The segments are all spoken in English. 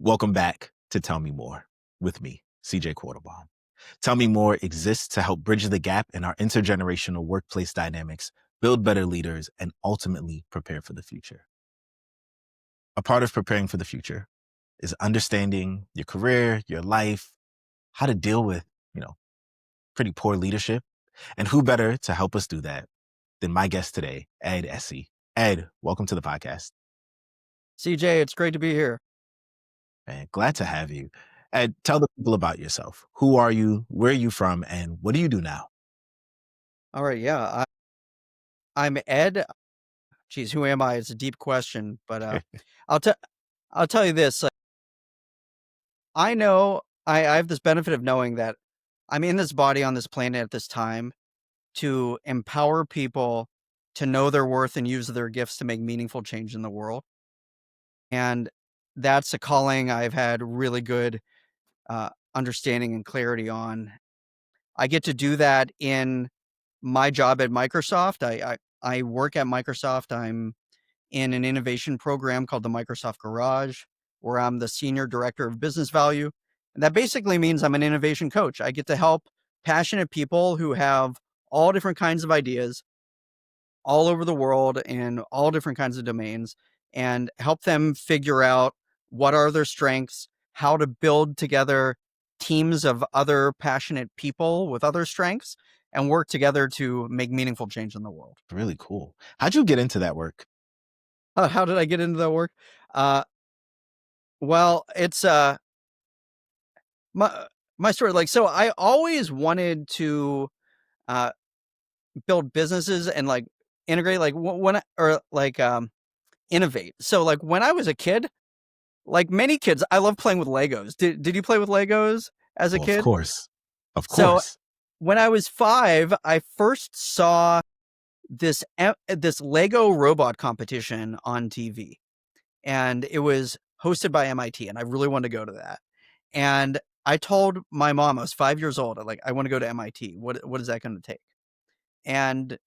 Welcome back to Tell Me More with me, CJ Quartlbaum. Tell Me More exists to help bridge the gap in our intergenerational workplace dynamics, build better leaders, and ultimately prepare for the future. A part of preparing for the future is understanding your career, your life, how to deal with, pretty poor leadership. And who better to help us do that than my guest today, Ed Essey. Ed, welcome to the podcast. CJ, it's great to be here. Man, glad to have you. Ed, tell the people about yourself. Who are you? Where are you from? And what do you do now? All right, yeah, I'm Ed. Geez, who am I? It's a deep question, but I'll tell I'll tell you this. I know I have this benefit of knowing that I'm in this body on this planet at this time to empower people to know their worth and use their gifts to make meaningful change in the world. And that's a calling I've had really good understanding and clarity on. I get to do that in my job at Microsoft. I work at Microsoft. I'm in an innovation program called the Microsoft Garage, where I'm the senior director of business value. And that basically means I'm an innovation coach. I get to help passionate people who have all different kinds of ideas all over the world in all different kinds of domains and help them figure out what are their strengths, how to build together teams of other passionate people with other strengths and work together to make meaningful change in the world. Really cool. How'd you get into that work? How did I get into that work? Uh, well, it's my my story. Like, so I always wanted to uh, build businesses and like integrate, like when I, or like innovate. So like when I was a kid, like many kids, I love playing with Legos. Did you play with Legos as a Oh, of kid? course. Of So course. when I was 5, I first saw this Lego robot competition on TV, and it was hosted by MIT, and I really wanted to go to that. And I told my mom, I was 5 years old, like, "I wanna go to MIT. What is that gonna take?" And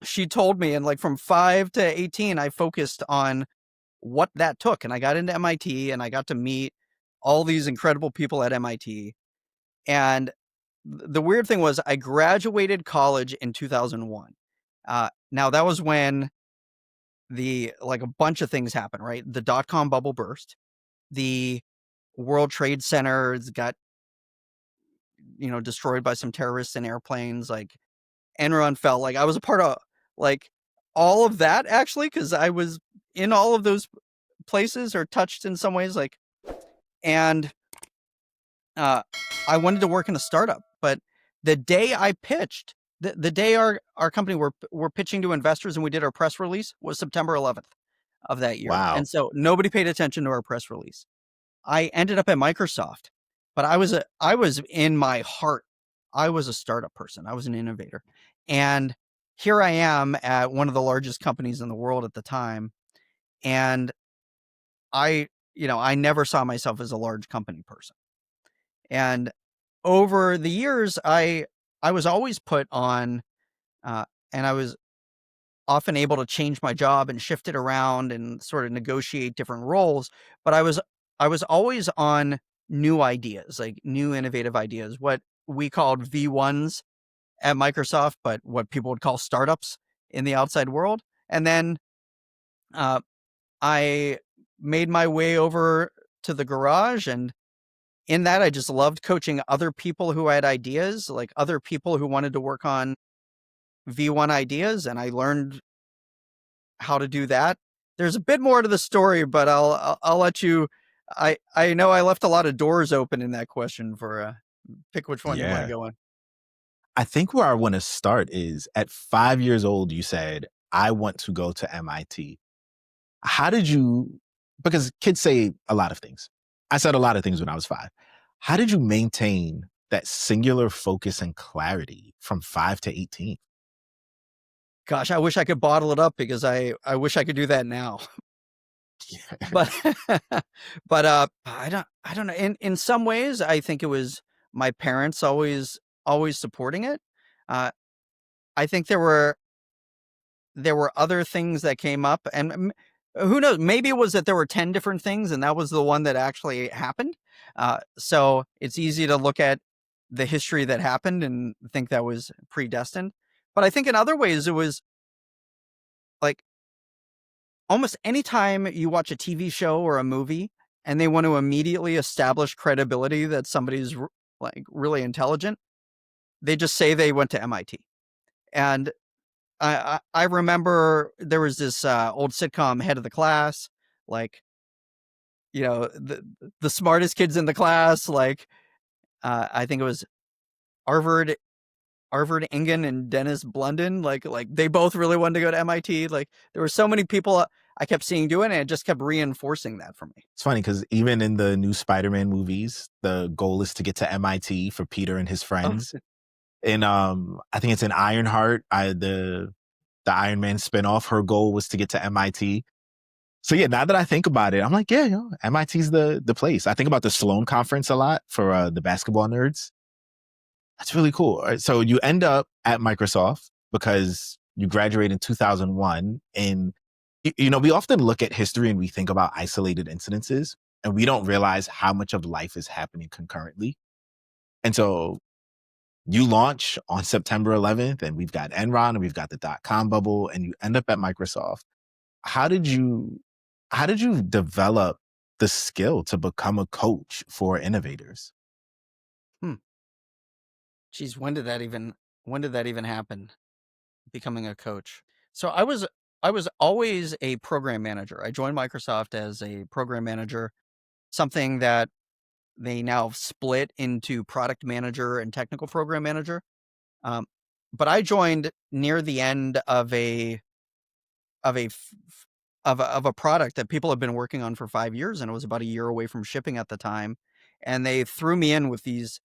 she told me, and, like, from 5 to 18, I focused on what that took, and I got into MIT, and I got to meet all these incredible people at MIT, and the weird thing was I graduated college in 2001. Now that was when a bunch of things happened, right? The dot-com bubble burst. The World Trade Centers got, destroyed by some terrorists in airplanes, like, Enron fell, like, I was a part of, like, all of that actually, because I was in all of those places or touched in some ways, like, and, uh, I wanted to work in a startup, but the day I pitched, the day our company were pitching to investors and we did our press release was September 11th of that year, Wow. and so nobody paid attention to our press release. I ended up at Microsoft, but I was in my heart, I was a startup person. I was an innovator. And here I am at one of the largest companies in the world at the time. And I never saw myself as a large company person. And over the years, I was always put on, and I was often able to change my job and shift it around and sort of negotiate different roles, but I was always on new ideas, like new innovative ideas, what we called V1s at Microsoft, but what people would call startups in the outside world. And then uh, I made my way over to the garage, and in that I just loved coaching other people who had ideas, like other people who wanted to work on V1 ideas, and I learned how to do that. There's a bit more to the story, but I'll let you. I know I left a lot of doors open in that question for pick which one you want to Yeah. go on. I think where I want to start is at 5 years old, you said, I want to go to MIT. How did you, because kids say a lot of things. I said a lot of things when I was 5. How did you maintain that singular focus and clarity from 5 to 18? Gosh, I wish I could bottle it up because I wish I could do that now. But I don't know. In some ways, I think it was my parents always supporting it. Uh, I think there were other things that came up, and Who knows? Maybe it was that there were 10 different things and that was the one that actually happened. So it's easy to look at the history that happened and think that was predestined. But I think in other ways, it was like almost anytime you watch a TV show or a movie and they want to immediately establish credibility that somebody's like really intelligent, they just say they went to MIT. And I remember there was this old sitcom, Head of the Class, like, the smartest kids in the class, like I think it was Arvard Engen and Dennis Blunden, like they both really wanted to go to MIT. Like there were so many people I kept seeing doing it, and it just kept reinforcing that for me. It's funny because even in the new Spider-Man movies, the goal is to get to MIT for Peter and his Oh, friends. And I think it's in Ironheart, the Iron Man spinoff. Her goal was to get to MIT. So yeah, now that I think about it, I'm like, yeah, MIT's the place. I think about the Sloan Conference a lot for the basketball nerds. That's really cool. All right, so you end up at Microsoft because you graduate in 2001. And, we often look at history and we think about isolated incidences and we don't realize how much of life is happening concurrently. And so you launch on September 11th and we've got Enron and we've got the dot-com bubble and you end up at Microsoft. How did you develop the skill to become a coach for innovators? Geez, when did that even happen? Becoming a coach. So I was always a program manager. I joined Microsoft as a program manager, something that they now split into product manager and technical program manager. Um, but I joined near the end of of a of a product that people have been working on for 5 years, and it was about a year away from shipping at the time. And they threw me in with these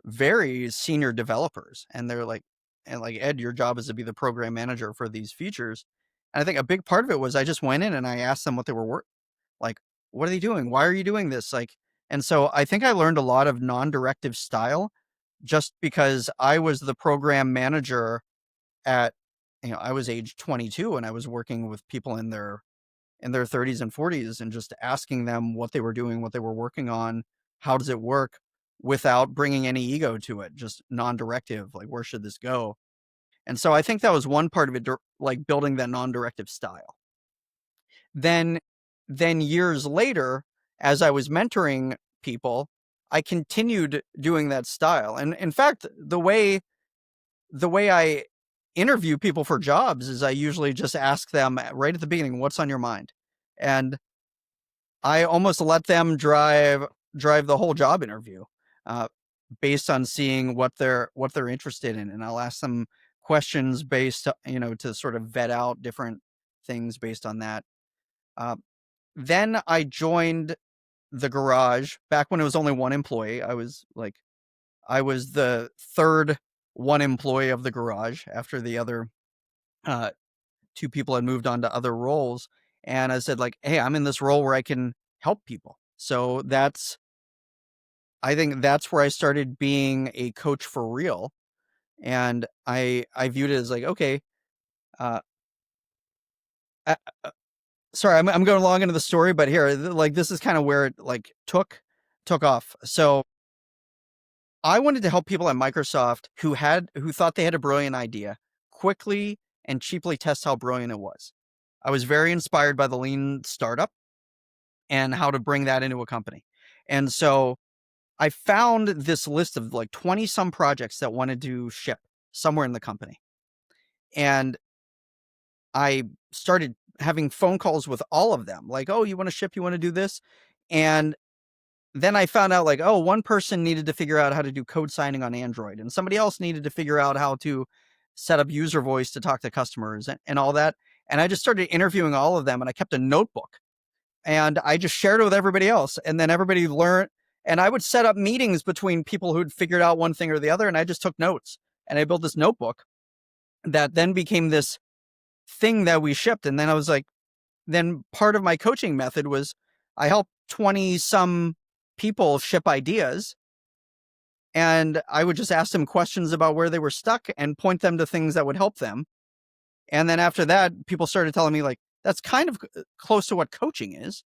very senior developers, and they're like, Ed, your job is to be the program manager for these features. And I think a big part of it was I just went in and I asked them what they were like, what are they doing? Why are you doing this? Like, and so I think I learned a lot of non-directive style just because I was the program manager at, I was age 22 and I was working with people in their 30s and 40s and just asking them what they were doing, what they were working on, how does it work without bringing any ego to it, just non-directive, like where should this go? And so I think that was one part of it, like building that non-directive style. Then years later, as I was mentoring people, I continued doing that style. And in fact, the way I interview people for jobs is I usually just ask them right at the beginning, what's on your mind? And I almost let them drive the whole job interview, uh, based on seeing what they're interested in, and I'll ask them questions based, to sort of vet out different things based on that. Uh, then I joined the garage back when it was only one employee. I was the third one employee of the garage after the other uh, two people had moved on to other roles. And I said, like, hey, I'm in this role where I can help people. So I think that's where I started being a coach for real. And I viewed it as like, okay, uh, uh, uh, sorry, I'm going long into the story, but here, like, this is kind of where it like took off. So I wanted to help people at Microsoft who thought they had a brilliant idea quickly and cheaply test how brilliant it was. I was very inspired by the lean startup and how to bring that into a company. And so I found this list of like 20 some projects that wanted to ship somewhere in the company. And I started having phone calls with all of them like, oh, you want to ship? You want to do this? And then I found out like, oh, one person needed to figure out how to do code signing on Android, and somebody else needed to figure out how to set up user voice to talk to customers and all that. And I just started interviewing all of them, and I kept a notebook and I just shared it with everybody else. And then everybody learned, and I would set up meetings between people who'd figured out one thing or the other. And I just took notes and I built this notebook that then became this thing that we shipped. And then I was like, then part of my coaching method was I helped 20 some people ship ideas, and I would just ask them questions about where they were stuck and point them to things that would help them. And then after that, people started telling me like, that's kind of close to what coaching is.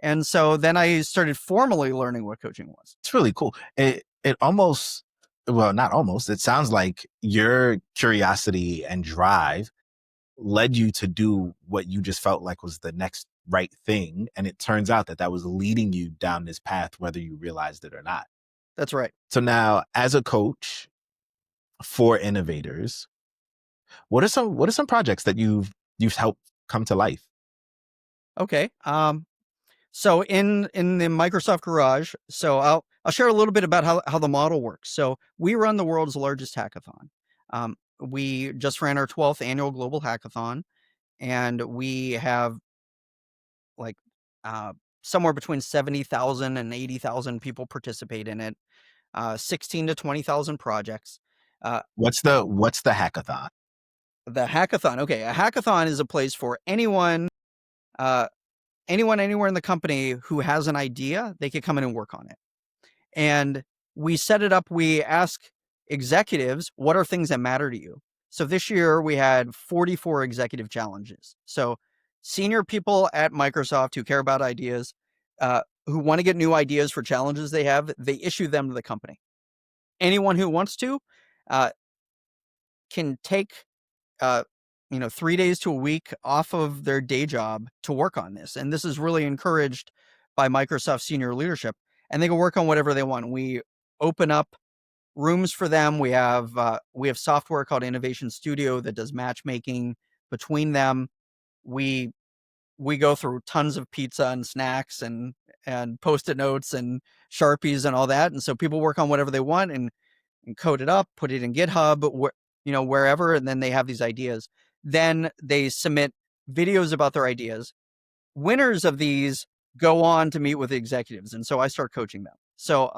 And so then I started formally learning what coaching was. It's really cool. It almost, well, not almost, it sounds like your curiosity and drive led you to do what you just felt like was the next right thing. And it turns out that that was leading you down this path, whether you realized it or not. That's right. So now, as a coach for innovators, what are some projects that you've helped come to life? Okay. So in the Microsoft Garage, so I'll share a little bit about how the model works. So we run the world's largest hackathon. We just ran our 12th annual global hackathon, and we have like uh, somewhere between 70,000 and 80,000 people participate in it. 16 to 20,000 projects. Uh, What's the hackathon? the hackathon. Okay, a hackathon is a place for uh, anyone anywhere in the company who has an idea. They could come in and work on it. And we set it up. We ask executives, what are things that matter to you? So this year we had 44 executive challenges. So senior people at Microsoft who care about ideas, who want to get new ideas for challenges they have, they issue them to the company. Anyone who wants to uh, can take 3 days to a week off of their day job to work on this. And this is really encouraged by Microsoft senior leadership. And they can work on whatever they want. We open up rooms for them. We have software called Innovation Studio that does matchmaking between them. We go through tons of pizza and snacks and post-it notes and Sharpies and all that. And so people work on whatever they want and code it up, put it in GitHub, wherever, and then they have these ideas. Then they submit videos about their ideas. Winners of these go on to meet with the executives, and so I start coaching them. So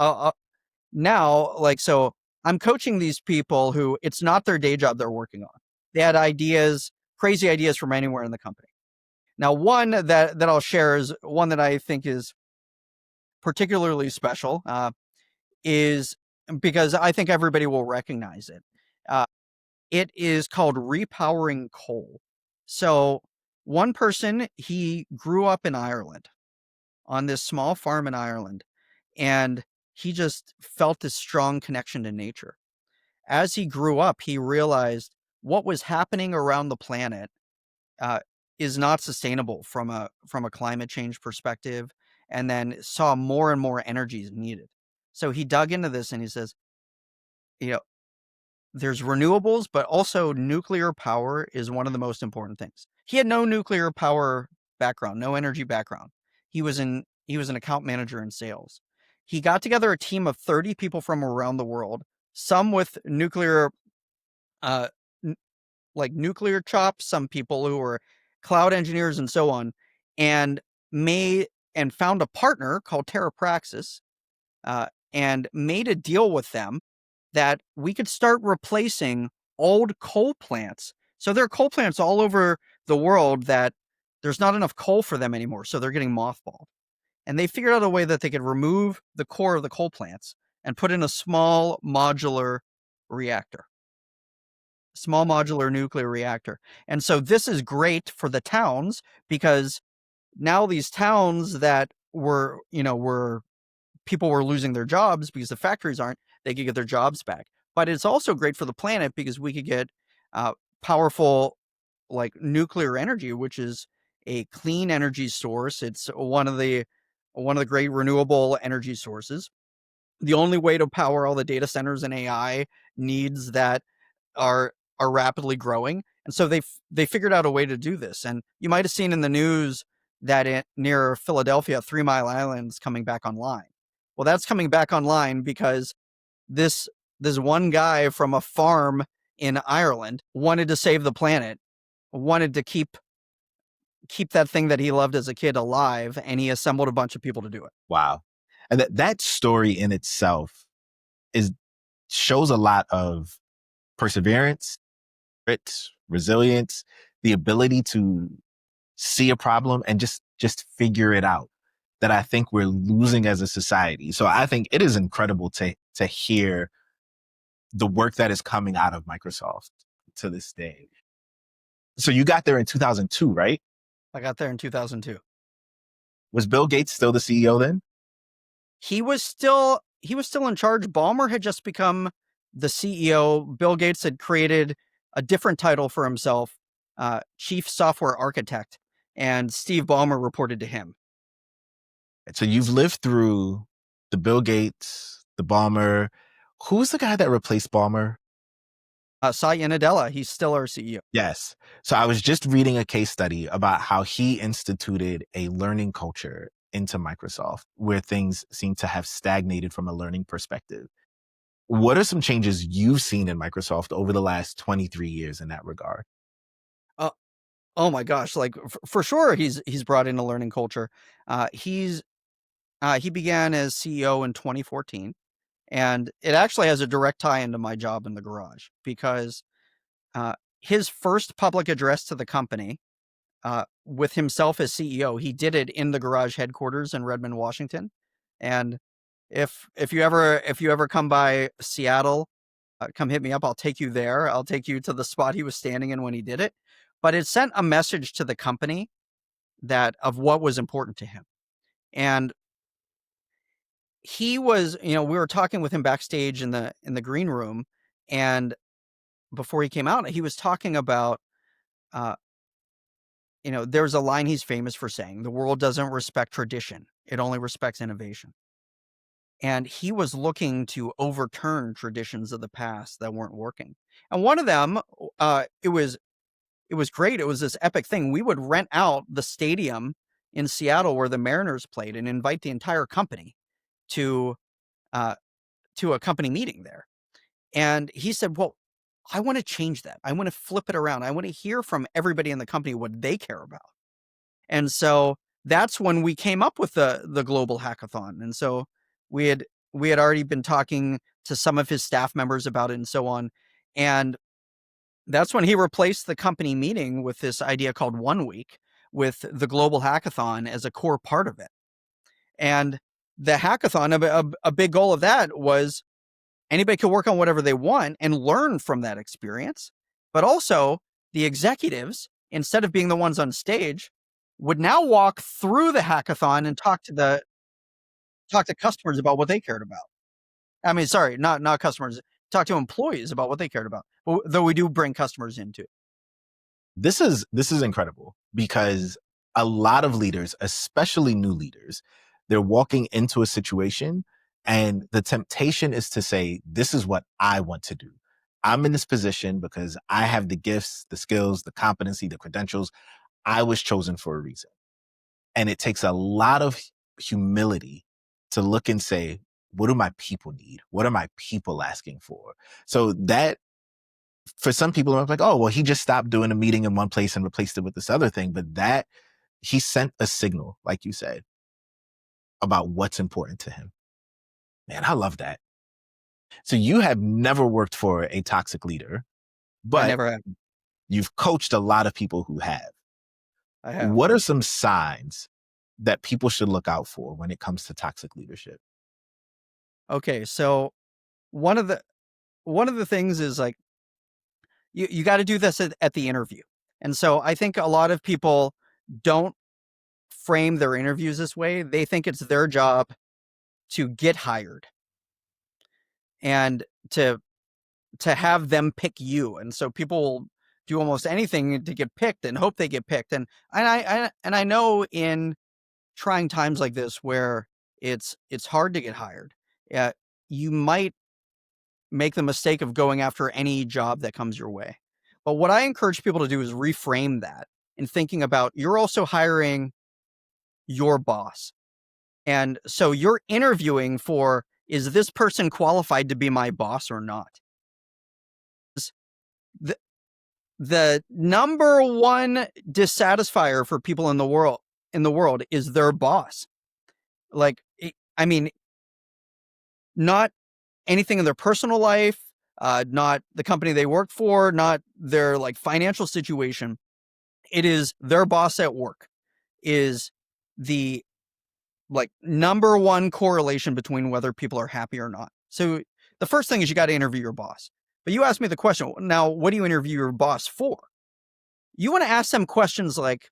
now, so I'm coaching these people who it's not their day job they're working on. They had ideas, crazy ideas from anywhere in the company. Now, one that I'll share is one that I think is particularly special. Is because I think everybody will recognize it. Uh, it is called repowering coal. So one person, he grew up in Ireland on this small farm in Ireland, and he just felt this strong connection to nature. As he grew up, he realized what was happening around the planet uh, is not sustainable from a climate change perspective, and then saw more and more energies needed. So he dug into this and he says, you know, there's renewables, but also nuclear power is one of the most important things. He had no nuclear power background, no energy background. He was an account manager in sales. He got together a team of 30 people from around the world, some with nuclear uh like nuclear chops, some people who were cloud engineers and so on, and made and found a partner called TerraPraxis, and made a deal with them that we could start replacing old coal plants. So there are coal plants all over the world that there's not enough coal for them anymore. So they're getting mothballed. And they figured out a way that they could remove the core of the coal plants and put in a reactor, small modular nuclear reactor. And so this is great for the towns because now these towns that were people were losing their jobs because the factories aren't, they could get their jobs back. But it's also great for the planet because we could get powerful like nuclear energy, which is a clean energy source. It's one of the great renewable energy sources. The only way to power all the data centers and AI needs that are rapidly growing. And so they figured out a way to do this. And you might have seen in the news that near Philadelphia, 3 Mile Island is coming back online. Well, that's coming back online because this this one guy from a farm in Ireland wanted to save the planet, wanted to keep that thing that he loved as a kid alive, and he assembled a bunch of people to do it. Wow. And that story in itself is shows a lot of perseverance, grit, resilience, the ability to see a problem and just figure it out that I think we're losing as a society. So I think it is incredible to hear the work that is coming out of Microsoft to this day. So you got there in 2002, right? I got there in 2002. Was Bill Gates still the CEO then? He was still in charge. Ballmer had just become the CEO. Bill Gates had created a different title for himself, Chief Software Architect, and Steve Ballmer reported to him. So you've lived through the Bill Gates, the Balmer. Who's the guy that replaced Balmer? Satya Nadella, he's still our CEO. Yes. So I was just reading a case study about how he instituted a learning culture into Microsoft where things seem to have stagnated from a learning perspective. What are some changes you've seen in Microsoft over the last 23 years in that regard? Uh, oh my gosh, like for sure, he's brought in a learning culture. He began as CEO in 2014, and it actually has a direct tie into my job in the garage because uh, his first public address to the company, with himself as CEO, he did it in the garage headquarters in Redmond, Washington. And if you ever come by Seattle, come hit me up. I'll take you there. I'll take you to the spot he was standing in when he did it. But it sent a message to the company that of what was important to him. And he was, we were talking with him backstage in the green room, and before he came out, he was talking about, uh, there's a line he's famous for saying: "The world doesn't respect tradition; it only respects innovation." And he was looking to overturn traditions of the past that weren't working. And one of them, it was great. It was this epic thing. We would rent out the stadium in Seattle where the Mariners played and invite the entire company to uh, to a company meeting there. And he said, "Well, I want to change that. I want to flip it around. I want to hear from everybody in the company what they care about." And so that's when we came up with the global hackathon. And so we had we had already been talking to some of his staff members about it and so on. And that's when he replaced the company meeting with this idea called 1 week, with the global hackathon as a core part of it. And the hackathon, a big goal of that was anybody could work on whatever they want and learn from that experience. But also, the executives, instead of being the ones on stage, would now walk through the hackathon and talk to customers about what they cared about. I mean, sorry, not customers. Talk to employees about what they cared about. Though we do bring customers into it. This is incredible because a lot of leaders, especially new leaders, they're walking into a situation and the temptation is to say, this is what I want to do. I'm in this position because I have the gifts, the skills, the competency, the credentials. I was chosen for a reason. And it takes a lot of humility to look and say, what do my people need? What are my people asking for? So that for some people, I'm like, oh, well, he just stopped doing a meeting in one place and replaced it with this other thing. But that he sent a signal, like you said, about what's important to him. Man, I love that. So you have never worked for a toxic leader, I but never have. you've coached a lot of people who have. I have. What are some signs that people should look out for when it comes to toxic leadership? Okay, so one of the one of the things is like you got to do this at the interview. And so I think a lot of people don't frame their interviews this way. They think it's their job to get hired and to have them pick you. And so people will do almost anything to get picked and hope they get picked. And I know in trying times like this where it's hard to get hired, you might make the mistake of going after any job that comes your way. But what I encourage people to do is reframe that and thinking about you're also hiring your boss. And so you're interviewing for, is this person qualified to be my boss or not? The, the number one dissatisfier for people in the world is their boss. Like, I mean, not anything in their personal life, not the company they work for, not their like financial situation. It is their boss at work is the like number one correlation between whether people are happy or not. So the first thing is you got to interview your boss. But you asked me the question, now what do you interview your boss for? You want to ask them questions like,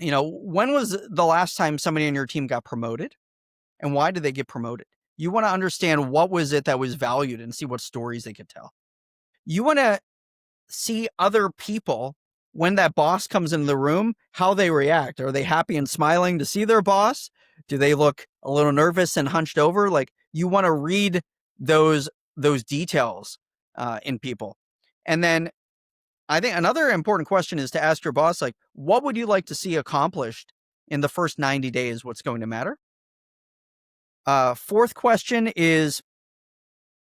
when was the last time somebody on your team got promoted, and why did they get promoted? You want to understand what was it that was valued and see what stories they could tell. You want to see other people when that boss comes into the room, how they react. Are they happy and smiling to see their boss? Do they look a little nervous and hunched over? Like, you want to read those details in people. And then I think another important question is to ask your boss, like, what would you like to see accomplished in the first 90 days? What's going to matter? Fourth question is,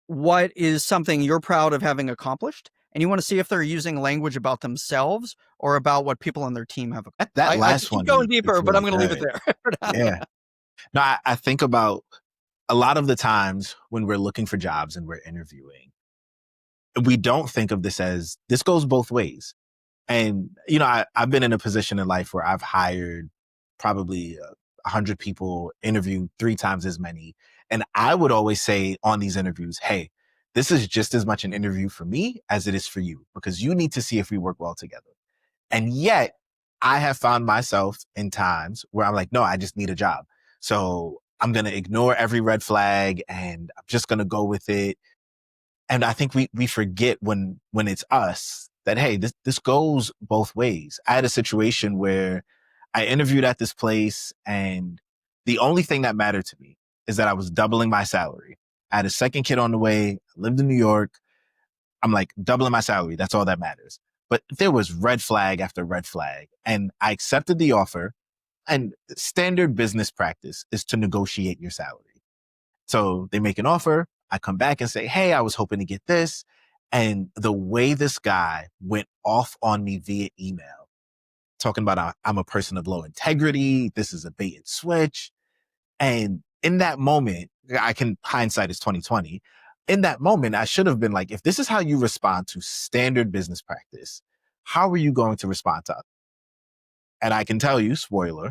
what is something you're proud of having accomplished? And you want to see if they're using language about themselves or about what people on their team have. That I could last keep one going is deeper, but I'm really going to leave it good. there. for now. Yeah. No, I think about a lot of the times when we're looking for jobs and we're interviewing, we don't think of this goes both ways. And, I've been in a position in life where I've hired probably 100 people, interviewed 3 times as many. And I would always say on these interviews, hey, this is just as much an interview for me as it is for you, because you need to see if we work well together. And yet I have found myself in times where I'm like, no, I just need a job. So I'm going to ignore every red flag and I'm just going to go with it. And I think we forget when it's us that, hey, this goes both ways. I had a situation where I interviewed at this place and the only thing that mattered to me is that I was doubling my salary. I had a second kid on the way, lived in New York. I'm like, doubling my salary. That's all that matters. But there was red flag after red flag. And I accepted the offer. And standard business practice is to negotiate your salary. So they make an offer. I come back and say, hey, I was hoping to get this. And the way this guy went off on me via email, talking about I'm a person of low integrity. This is a bait and switch. And in that moment, hindsight is 2020. In that moment, I should have been like, if this is how you respond to standard business practice, how are you going to respond to us? And I can tell you, spoiler,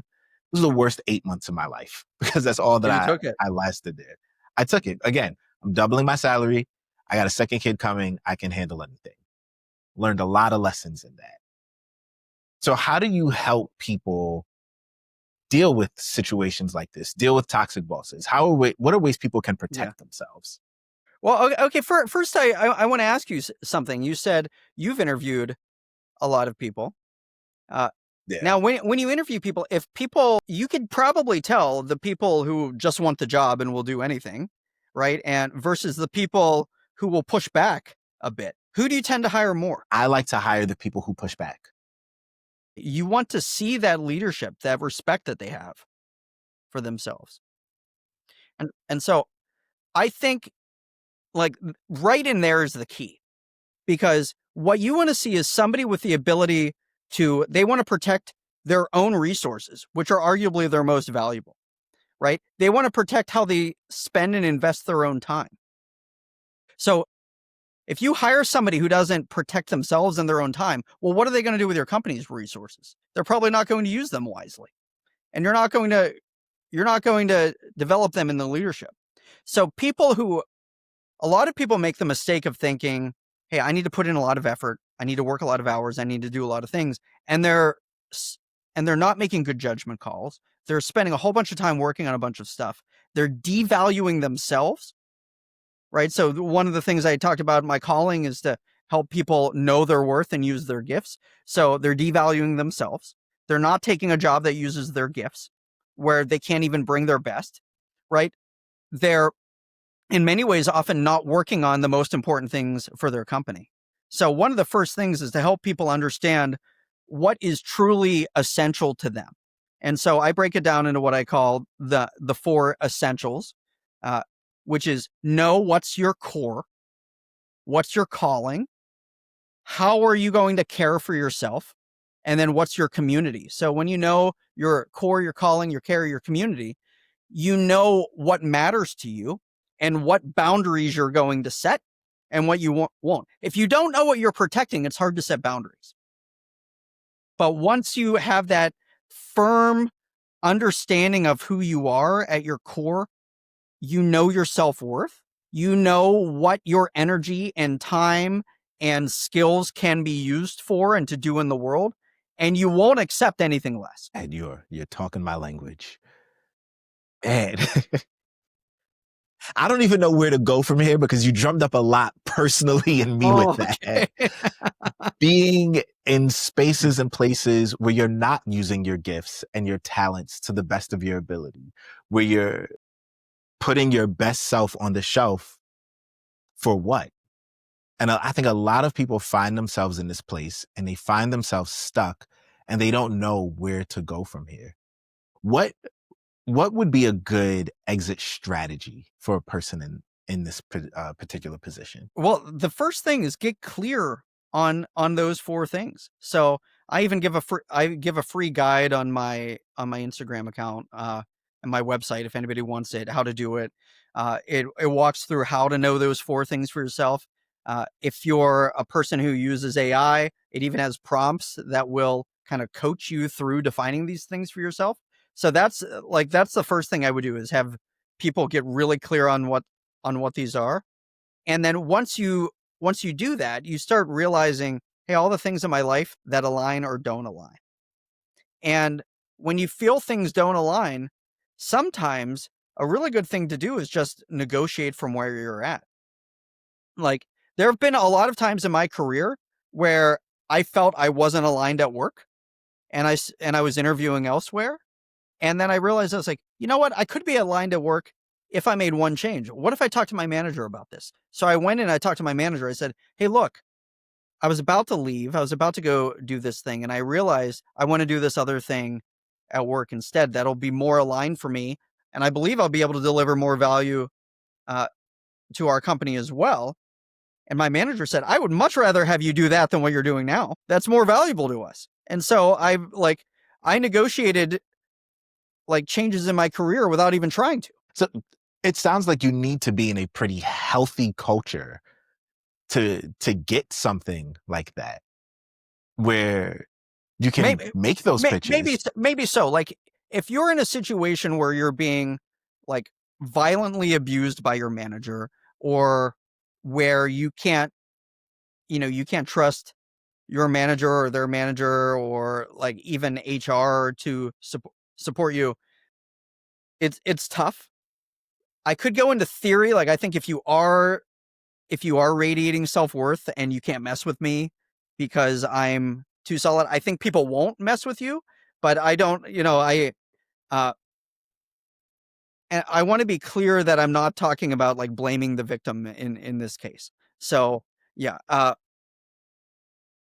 this was the worst 8 months of my life because that's all that You took it. I lasted there. I took it. Again, I'm doubling my salary. I got a second kid coming. I can handle anything. Learned a lot of lessons in that. So how do you help people deal with situations like this, deal with toxic bosses? What are ways people can protect themselves? Well, okay. First, I want to ask you something. You said you've interviewed a lot of people. Yeah. Now, when you interview people, you could probably tell the people who just want the job and will do anything, right? And versus the people who will push back a bit. Who do you tend to hire more? I like to hire the people who push back. You want to see that leadership, that respect that they have for themselves. And so I think, like, right in there is the key, because what you want to see is somebody with the ability they want to protect their own resources, which are arguably their most valuable, right? They want to protect how they spend and invest their own time. So if you hire somebody who doesn't protect themselves and their own time, well, what are they going to do with your company's resources? They're probably not going to use them wisely. And you're not going to develop them in the leadership. So a lot of people make the mistake of thinking, hey, I need to put in a lot of effort. I need to work a lot of hours. I need to do a lot of things. And they're not making good judgment calls. They're spending a whole bunch of time working on a bunch of stuff. They're devaluing themselves, right? So one of the things I talked about in my calling is to help people know their worth and use their gifts. So they're devaluing themselves. They're not taking a job that uses their gifts, where they can't even bring their best, right? They're in many ways often not working on the most important things for their company. So one of the first things is to help people understand what is truly essential to them. And so I break it down into what I call the 4 essentials, which is know what's your core, what's your calling, how are you going to care for yourself, and then what's your community. So when you know your core, your calling, your care, your community, you know what matters to you and what boundaries you're going to set and what you won't. If you don't know what you're protecting, it's hard to set boundaries. But once you have that firm understanding of who you are at your core, you know your self-worth, you know what your energy and time and skills can be used for and to do in the world. and you won't accept anything less. And you're talking my language. And I don't even know where to go from here because you drummed up a lot personally in me with Oh, that. okay. Being in spaces and places where you're not using your gifts and your talents to the best of your ability, where you're putting your best self on the shelf for what? And I think a lot of people find themselves in this place and they find themselves stuck and they don't know where to go from here. What what would be a good exit strategy for a person in this particular position? Well, the first thing is get clear on those 4 things. So I even give a free guide on my Instagram account and my website if anybody wants it, how to do it. It walks through how to know those 4 things for yourself. If you're a person who uses AI, it even has prompts that will kind of coach you through defining these things for yourself. So that's that's the first thing I would do is have people get really clear on what these are. And then once you do that, you start realizing, hey, all the things in my life that align or don't align. And when you feel things don't align, sometimes a really good thing to do is just negotiate from where you're at. Like there have been a lot of times in my career where I felt I wasn't aligned at work and I was interviewing elsewhere. And then I realized I was like, you know what? I could be aligned at work if I made one change. What if I talked to my manager about this? So I went and I talked to my manager. I said, hey, look, I was about to leave. I was about to go do this thing. And I realized I want to do this other thing at work instead. That'll be more aligned for me. And I believe I'll be able to deliver more value uh, to our company as well. And my manager said, I would much rather have you do that than what you're doing now. That's more valuable to us. And so I negotiated changes in my career without even trying to. So it sounds like you need to be in a pretty healthy culture to get something like that where you can Maybe, make those pitches. maybe so. Like if you're in a situation where you're being like violently abused by your manager, or where you can't trust your manager or their manager or like even HR to support you, it's tough. I could go into theory. Like I think if you are radiating self-worth and you can't mess with me because I'm too solid, I think people won't mess with you. But I don't, uh and I want to be clear that I'm not talking about like blaming the victim in this case. So yeah,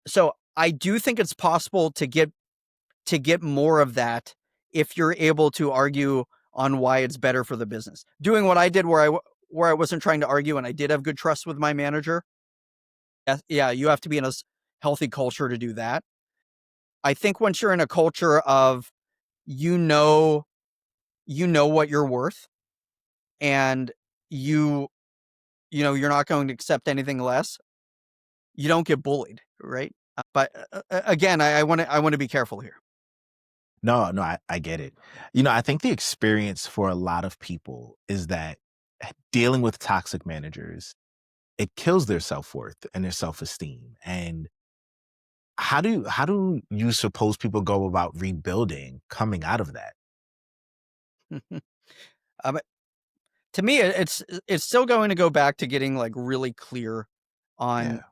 so I do think it's possible to get more of that if you're able to argue on why it's better for the business. Doing what I did where I wasn't trying to argue and I did have good trust with my manager. Yeah, you have to be in a healthy culture to do that. I think once you're in a culture of you know what you're worth, and you you're not going to accept anything less, you don't get bullied, right? But again, I want to be careful here. No, no, I get it. I think the experience for a lot of people is that dealing with toxic managers, it kills their self-worth and their self-esteem. And how do you suppose people go about rebuilding coming out of that? um, to me, it's still going to go back to getting like really clear on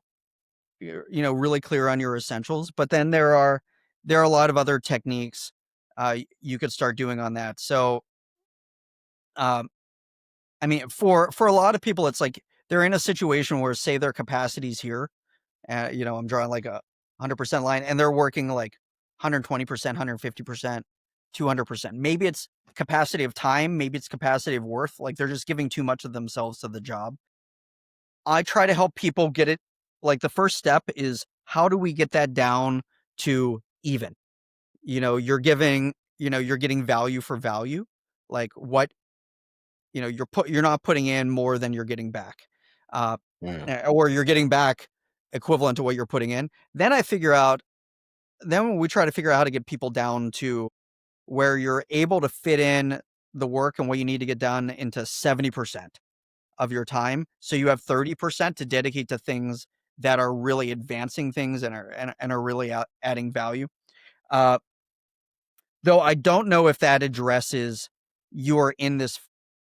Yeah. really clear on your essentials. But then there are a lot of other techniques you could start doing on that. So um, I mean, for a lot of people, it's like they're in a situation where, say, their capacity's here. I'm drawing like a 100% line, and they're working like 120%, 150%, 200%. Maybe it's capacity of time, maybe it's capacity of worth. Like they're just giving too much of themselves to the job. I try to help people get it. Like the first step is how do we get that down to even? You're getting value for value. Like what you're not putting in more than you're getting back, uh, Yeah. or you're getting back equivalent to what you're putting in. Then we try to figure out how to get people down to where you're able to fit in the work and what you need to get done into 70% of your time. So you have 30% to dedicate to things that are really advancing things and are really adding value. Uh, though I don't know if that addresses you're in this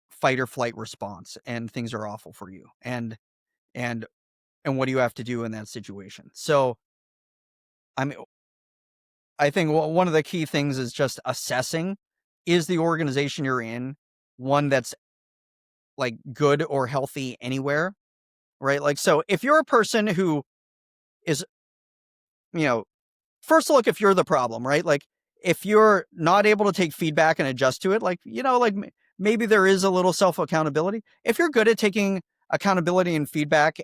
fight or flight response and things are awful for you. And and what do you have to do in that situation? So, I mean, I think one of the key things is just assessing, is the organization you're in one that's like good or healthy anywhere, right? Like, so if you're a person who is, you know, first look if you're the problem, right? Like, if you're not able to take feedback and adjust to it, like, like maybe there is a little self accountability. If you're good at taking accountability and feedback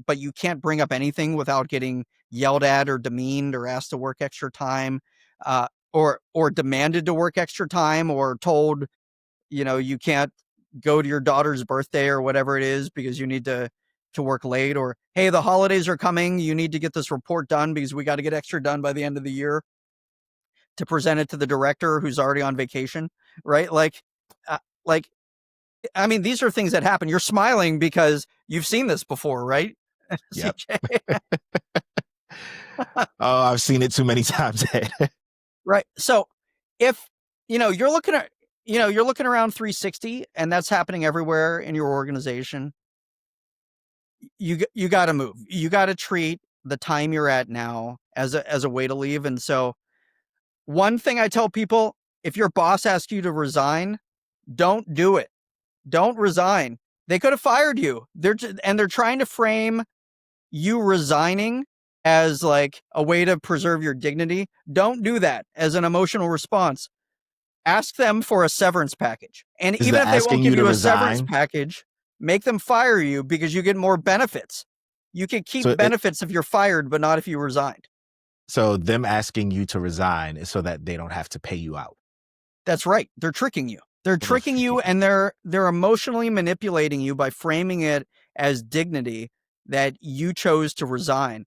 but you can't bring up anything without getting yelled at or demeaned or asked to work extra time, or demanded to work extra time, or told, you can't go to your daughter's birthday or whatever it is because you need to work late, or hey, the holidays are coming, you need to get this report done because we got to get extra done by the end of the year to present it to the director who's already on vacation, right? Uh, like I mean, these are things that happen. You're smiling because you've seen this before, right? Yep. CJ. Oh, I've seen it too many times. Right. So if you're looking at you're looking around 360 and that's happening everywhere in your organization, you got to move. You got to treat the time you're at now as a way to leave. And so one thing I tell people, if your boss asks you to resign, don't do it. Don't resign. They could have fired you. They're trying to frame you resigning as like a way to preserve your dignity. Don't do that as an emotional response. Ask them for a severance package. And Is even the if they won't asking give you to you a severance resign? package, make them fire you because you get more benefits. You can keep So it, benefits if you're fired, but not if you resigned. so them asking you to resign is so that they don't have to pay you out. That's right. They're tricking you. They're Well, they're tricking you, tricking you. and they're emotionally manipulating you by framing it as dignity that you chose to resign.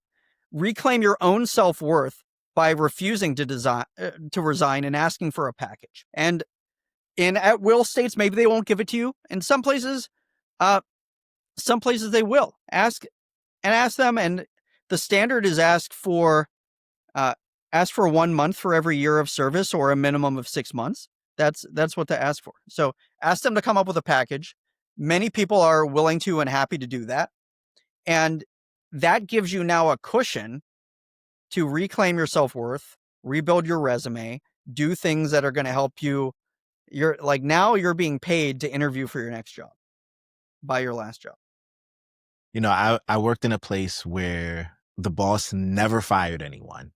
Reclaim your own self-worth by refusing to resign and asking for a package. And in at will states, maybe they won't give it to you. In uh, some places they will. Ask them, and the standard is uh, ask for 1 month for every year of service or a minimum of 6 months. That's what to ask for. So ask them to come up with a package. Many people are willing to and happy to do that. And that gives you now a cushion to reclaim your self-worth, rebuild your resume, do things that are going to help you. You're like, now you're being paid to interview for your next job by your last job. I worked in a place where the boss never fired anyone.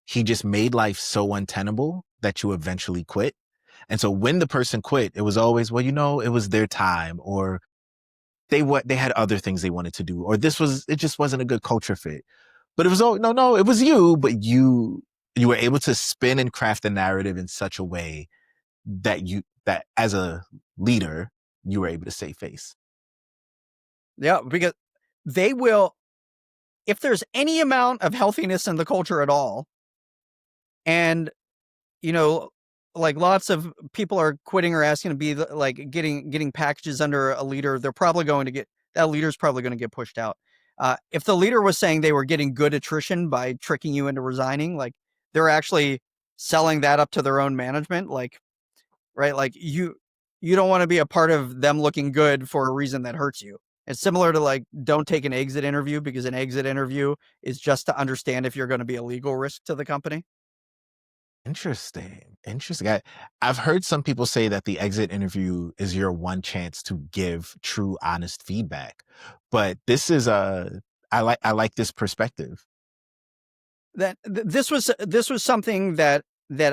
He just made life so untenable that you eventually quit. And so when the person quit, it was always, well, it was their time, or they had other things they wanted to do, or it just wasn't a good culture fit. But it was, oh, no, it was you, but you were able to spin and craft the narrative in such a way that as a leader, you were able to save face. Yeah, because they will, if there's any amount of healthiness in the culture at all, and you know, like lots of people are quitting or asking to be like getting packages under a leader, they're probably going to get that leader's probably going to get pushed out. If the leader was saying they were getting good attrition by tricking you into resigning, like they're actually selling that up to their own management, like right, like you don't want to be a part of them looking good for a reason that hurts you. It's similar to like, don't take an exit interview because an exit interview is just to understand if you're going to be a legal risk to the company. Interesting. Interesting. I've heard some people say that the exit interview is your one chance to give true, honest feedback. But I like this perspective. This was something that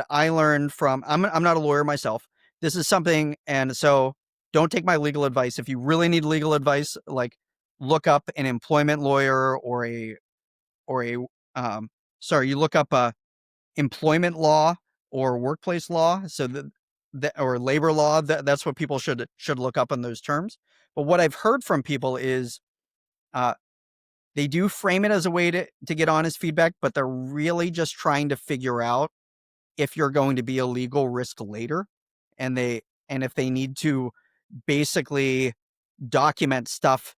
I learned from. I'm not a lawyer myself. This is something, and so don't take my legal advice. If you really need legal advice, like look up an employment lawyer or a sorry, you look up employment law or workplace law. So that or labor law. That's what people should look up in those terms. But what I've heard from people is uh, they do frame it as a way to get honest feedback, but they're really just trying to figure out if you're going to be a legal risk later, and if they need to basically document stuff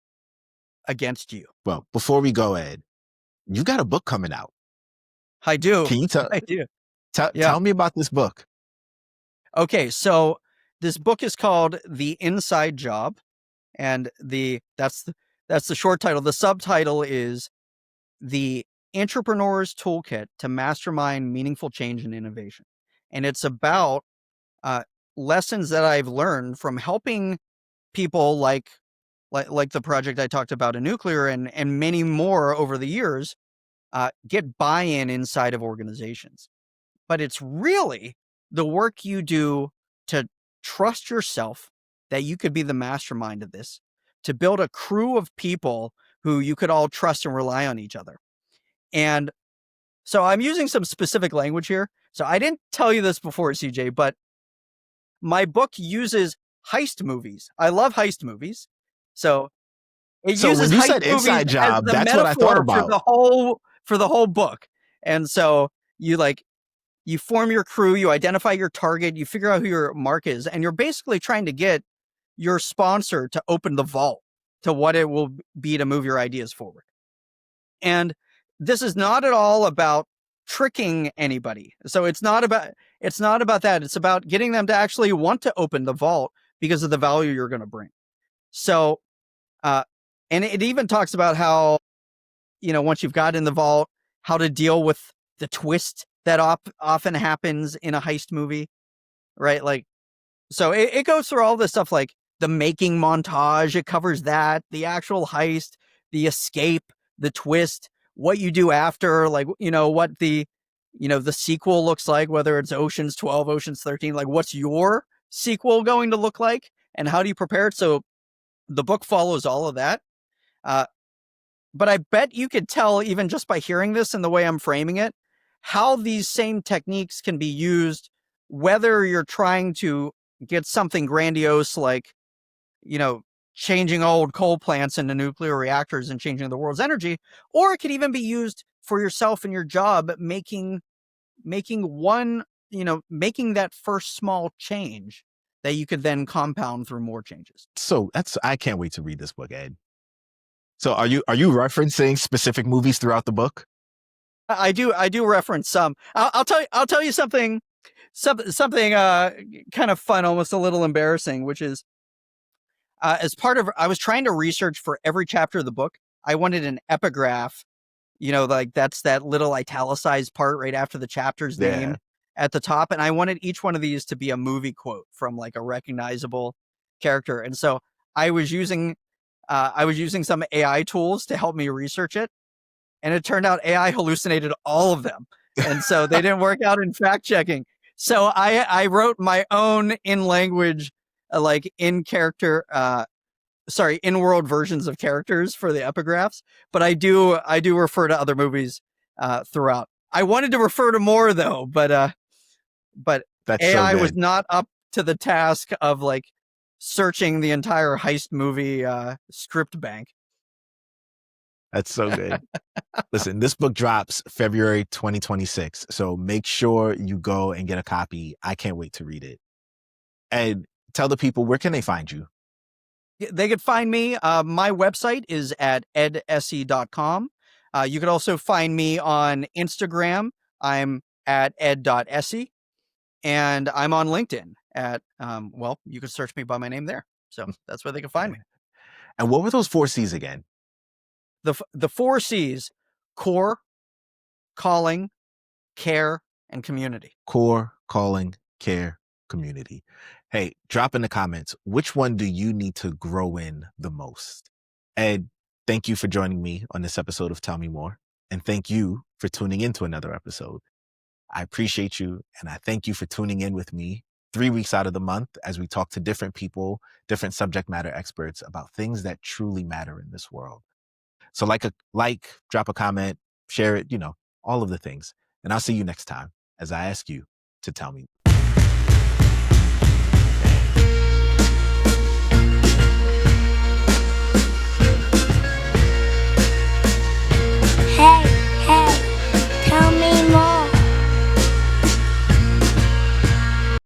against you. Well, before we go, Ed, you got a book coming out. I do. Can you tell I do. Yeah. Tell me about this book. Okay, so this book is called The Inside Job, and that's the short title. The subtitle is The Entrepreneur's Toolkit to Mastermind Meaningful Change and Innovation. And it's about uh, lessons that I've learned from helping people like the project I talked about in nuclear and many more over the years get buy-in inside of organizations. But it's really the work you do to trust yourself that you could be the mastermind of this, to build a crew of people who you could all trust and rely on each other. And so I'm using some specific language here. So I didn't tell you this before, CJ, but my book uses heist movies. I love heist movies. So it So uses when you heist said movies inside as job, the that's what I thought metaphor about. for the whole book. And so you form your crew, you identify your target, you figure out who your mark is, and you're basically trying to get your sponsor to open the vault to what it will be to move your ideas forward. And this is not at all about tricking anybody. So it's not about that. It's about getting them to actually want to open the vault because of the value you're going to bring. So uh and it even talks about how, once you've got in the vault, how to deal with the twist that often happens in a heist movie, right? Like, so it goes through all this stuff, like the making montage. It covers that, the actual heist, the escape, the twist, what you do after, like, what the sequel looks like, whether it's Ocean's 12, Ocean's 13, like what's your sequel going to look like and how do you prepare it? So the book follows all of that. Uh, but I bet you could tell, even just by hearing this and the way I'm framing it, how these same techniques can be used, whether you're trying to get something grandiose like, you know, changing old coal plants into nuclear reactors and changing the world's energy, or it could even be used for yourself and your job, making that first small change that you could then compound through more changes. So I can't wait to read this book, Ed. So are you referencing specific movies throughout the book? I do reference some. I'll tell you something kind of fun, almost a little embarrassing, which is as part of, I was trying to research for every chapter of the book. I wanted an epigraph, like that's that little italicized part right after the chapter's Yeah. name at the top. And I wanted each one of these to be a movie quote from like a recognizable character. And so I was using some AI tools to help me research it. And it turned out AI hallucinated all of them. And so they didn't work out in fact checking. So I wrote my own in language, like in character, in world versions of characters for the epigraphs. But I do refer to other movies throughout. I wanted to refer to more though, but That's so AI was good. not up to the task of like searching the entire heist movie script bank. That's so good. Listen, this book drops February 2026. So make sure you go and get a copy. I can't wait to read it. And tell the people, where can they find you? They could find me. My website is at edessey.com. You could also find me on Instagram. I'm at ed.essey. And I'm on LinkedIn at, you can search me by my name there. So that's where they can find me. And what were those 4 C's again? The 4 C's: core, calling, care, and community. Core, calling, care, community. Hey, drop in the comments, which one do you need to grow in the most? Ed, thank you for joining me on this episode of Tell Me More. And thank you for tuning into another episode. I appreciate you. And I thank you for tuning in with me 3 weeks out of the month as we talk to different people, different subject matter experts about things that truly matter in this world. So drop a comment, share it, all of the things. And I'll see you next time as I ask you to tell me